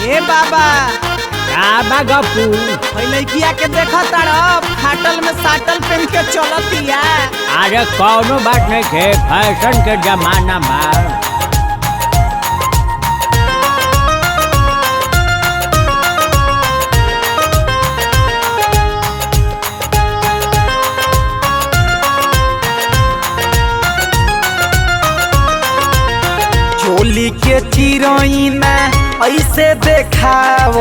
ए बाबा गपू लड़किया के देखा तारफ फाटल में साटल पहन के चलतिया। अरे कौनो बात नहीं थे, फैशन के जमाना बा। झोली के चिरईना ऐसे देखाव,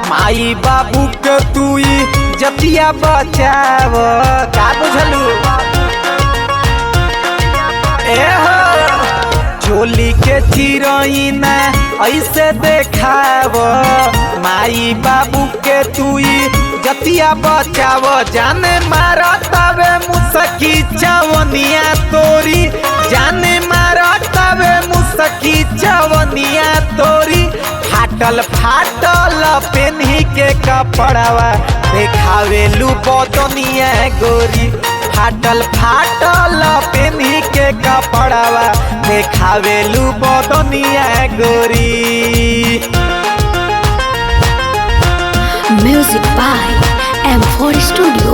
माई बाबू के तुई जतिया बचाव। का बुझलू ए हो झोली के चिरईना ऐसे देखाव, माई बाबू के तुई जतिया बचाव। जाने मारतावे मुसकी चवनिया तोरी, जाने मारतावे मुसकी चवनिया तोरी। फाटल फाटल पेन्ही के कपड़वा देखावेलू बदनिया गोरी। फाटल फाटल पेन्ही के कपड़वा देखावेलू बदनिया गोरी। Music by M4 Studio.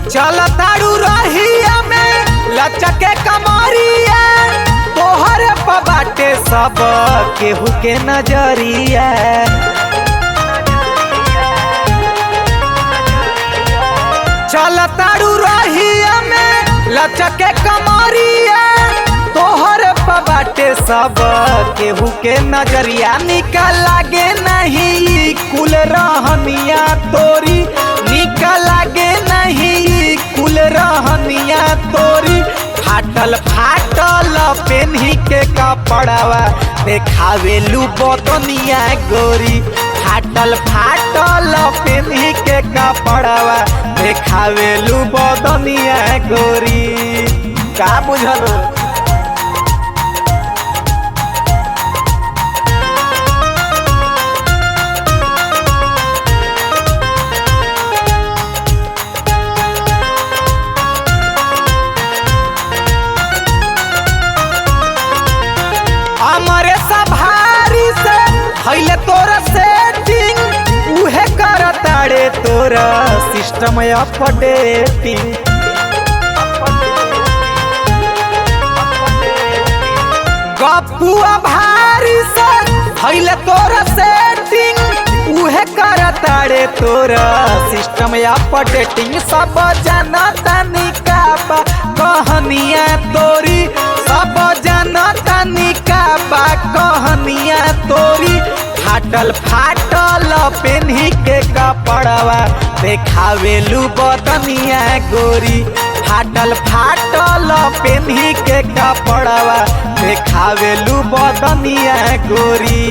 चल तारू रहिया में लचके कमरिया, तोहरे बाटे सब केहू के नजरिया। चल तारू रहिया में लचके कमरिया, तोहरे बाटे सब केहू के नजरिया। निकल लागे नहीं कुल रहनिया तोरी, निकल लागे नहीं कुल रहनिया तोरी। फाटल फाटल पेन्ही के कपड़वा देखावेलू बदनिया गोरी। फाटल फाटल पेन्ही के कपड़वा देखावेलू बदनिया गोरी। का बुझल हमारे सभारी से हईले तोरा सेटिंग, उहे करताड़े तोरा सिस्टम अपडेटिंग। गपुआ भारी से हईले तोरा सेटिंग, उहे करताड़े तोरा सिस्टम अपडेटिंग। सब जानता निकाबा कहनिया तोरी, सब जानता निकाबा कहनिया तोरी। फाटल फाटल पेन्ही के कपड़वा देखावेलू बदनिया गोरी। फाटल फाटल पेन्ही के कपड़वा देखावेलू बदनिया गोरी।